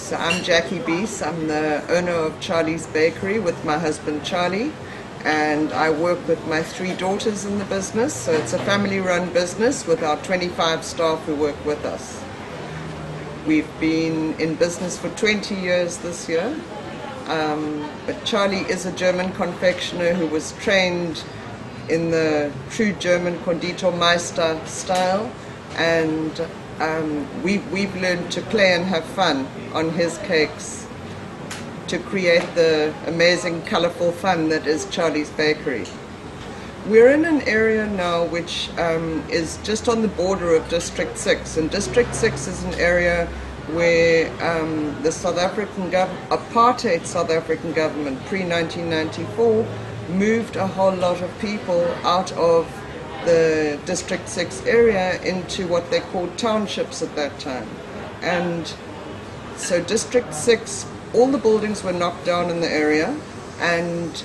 So I'm Jackie Beese. I'm the owner of Charly's Bakery with my husband Charlie, and I work with my 3 daughters in the business. So it's a family-run business with our 25 staff who work with us. We've been in business for 20 years this year, but Charly is a German confectioner who was trained in the true German Konditormeister style, and we've learned to play and have fun on his cakes to create the amazing colourful fun that is Charly's Bakery. We're in an area now which is just on the border of District 6, and District 6 is an area where the apartheid South African government pre-1994 moved a whole lot of people out of the District 6 area into what they called townships at that time. And so District 6, all the buildings were knocked down in the area, and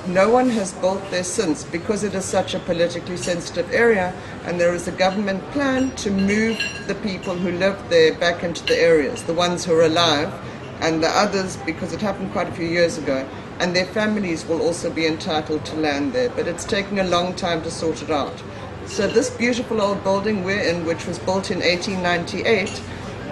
no one has built there since because it is such a politically sensitive area, and there is a government plan to move the people who live there back into the areas, the ones who are alive, and the others, because it happened quite a few years ago, and their families will also be entitled to land there, but it's taking a long time to sort it out. So this beautiful old building we're in, which was built in 1898,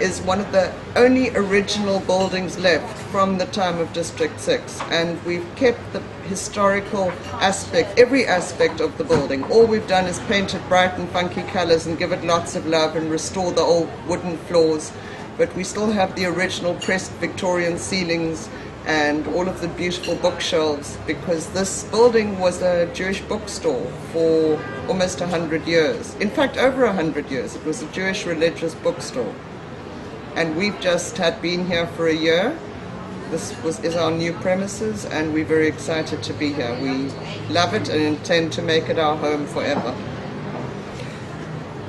is one of the only original buildings left from the time of District 6, and we've kept the historical aspect, every aspect of the building. All we've done is paint it bright and funky colors and give it lots of love and restore the old wooden floors, but we still have the original pressed Victorian ceilings and all of the beautiful bookshelves, because this building was a Jewish bookstore for almost 100 years. In fact, over 100 years. It was a Jewish religious bookstore. And we've just had been here for a year. This is our new premises, and we're very excited to be here. We love it and intend to make it our home forever.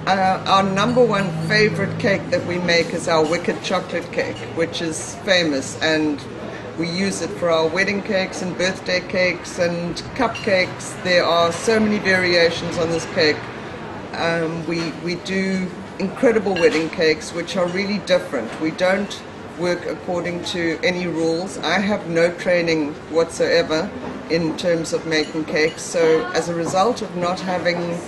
Our number 1 favorite cake that we make is our wicked chocolate cake, which is famous, and we use it for our wedding cakes and birthday cakes and cupcakes. There are so many variations on this cake. We do incredible wedding cakes which are really different. We don't work according to any rules. I have no training whatsoever in terms of making cakes, so as a result of not having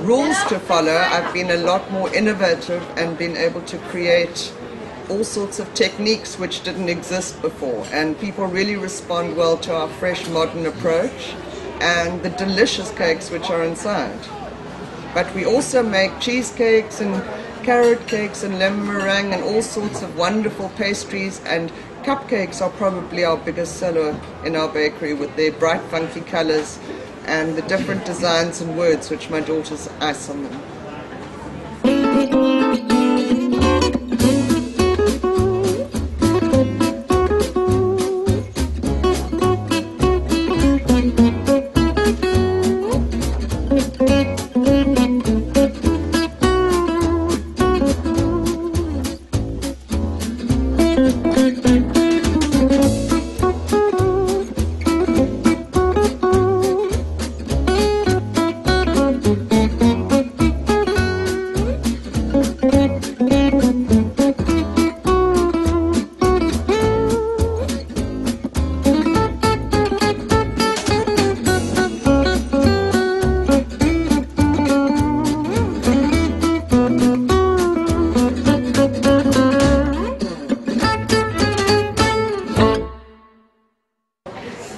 rules to follow, I've been a lot more innovative and been able to create all sorts of techniques which didn't exist before, and people really respond well to our fresh modern approach and the delicious cakes which are inside. But we also make cheesecakes and carrot cakes and lemon meringue and all sorts of wonderful pastries, and cupcakes are probably our biggest seller in our bakery with their bright funky colors and the different designs and words which my daughters ice on them.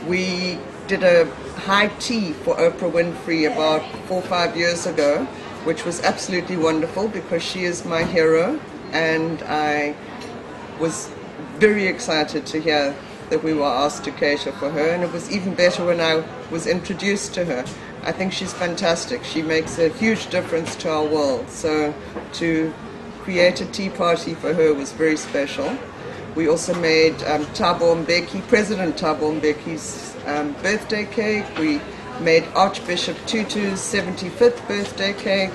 We did a high tea for Oprah Winfrey about 4 or 5 years ago, which was absolutely wonderful because she is my hero, and I was very excited to hear that we were asked to cater for her, and it was even better when I was introduced to her. I think she's fantastic. She makes a huge difference to our world, so to create a tea party for her was very special. We also made Thabo Mbeki, President Thabo Mbeki's birthday cake. We made Archbishop Tutu's 75th birthday cake.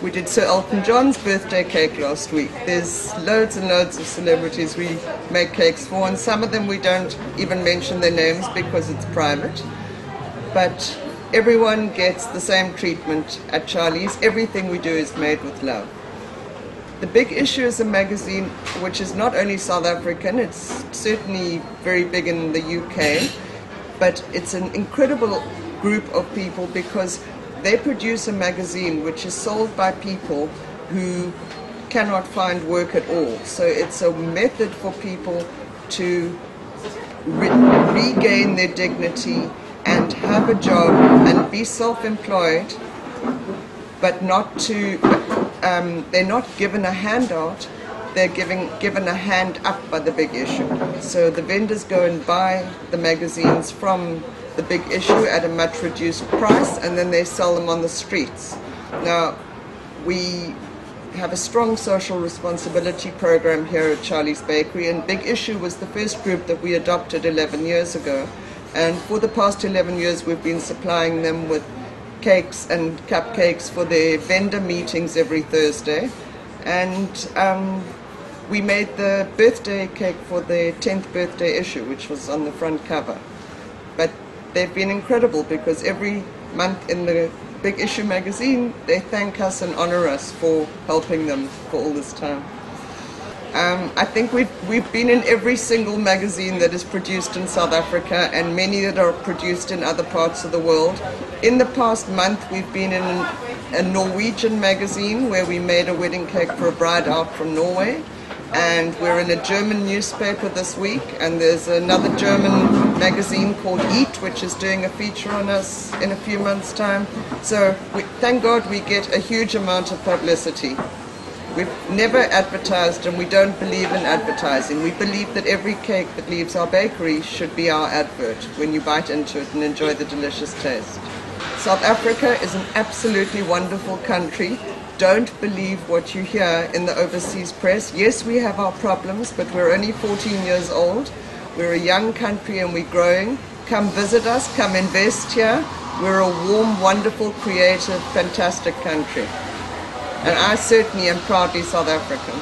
We did Sir Elton John's birthday cake last week. There's loads and loads of celebrities we make cakes for, and some of them we don't even mention their names because it's private. But everyone gets the same treatment at Charly's. Everything we do is made with love. The Big Issue is a magazine which is not only South African, it's certainly very big in the UK, but it's an incredible group of people because they produce a magazine which is sold by people who cannot find work at all. So it's a method for people to regain their dignity and have a job and be self-employed, but not to, they're not given a handout, they're given a hand up by the Big Issue. So the vendors go and buy the magazines from the Big Issue at a much reduced price, and then they sell them on the streets. Now, we have a strong social responsibility program here at Charly's Bakery, and Big Issue was the first group that we adopted 11 years ago. And for the past 11 years, we've been supplying them with cakes and cupcakes for their vendor meetings every Thursday. And we made the birthday cake for their 10th birthday issue, which was on the front cover. But they've been incredible because every month in the Big Issue magazine, they thank us and honor us for helping them for all this time. I think we've been in every single magazine that is produced in South Africa and many that are produced in other parts of the world. In the past month, we've been in a Norwegian magazine where we made a wedding cake for a bride out from Norway. And we're in a German newspaper this week, and there's another German magazine called Eat, which is doing a feature on us in a few months' time. So thank God we get a huge amount of publicity. We've never advertised, and we don't believe in advertising. We believe that every cake that leaves our bakery should be our advert when you bite into it and enjoy the delicious taste. South Africa is an absolutely wonderful country. Don't believe what you hear in the overseas press. Yes, we have our problems, but we're only 14 years old. We're a young country and we're growing. Come visit us, come invest here. We're a warm, wonderful, creative, fantastic country. And I certainly am proudly South African.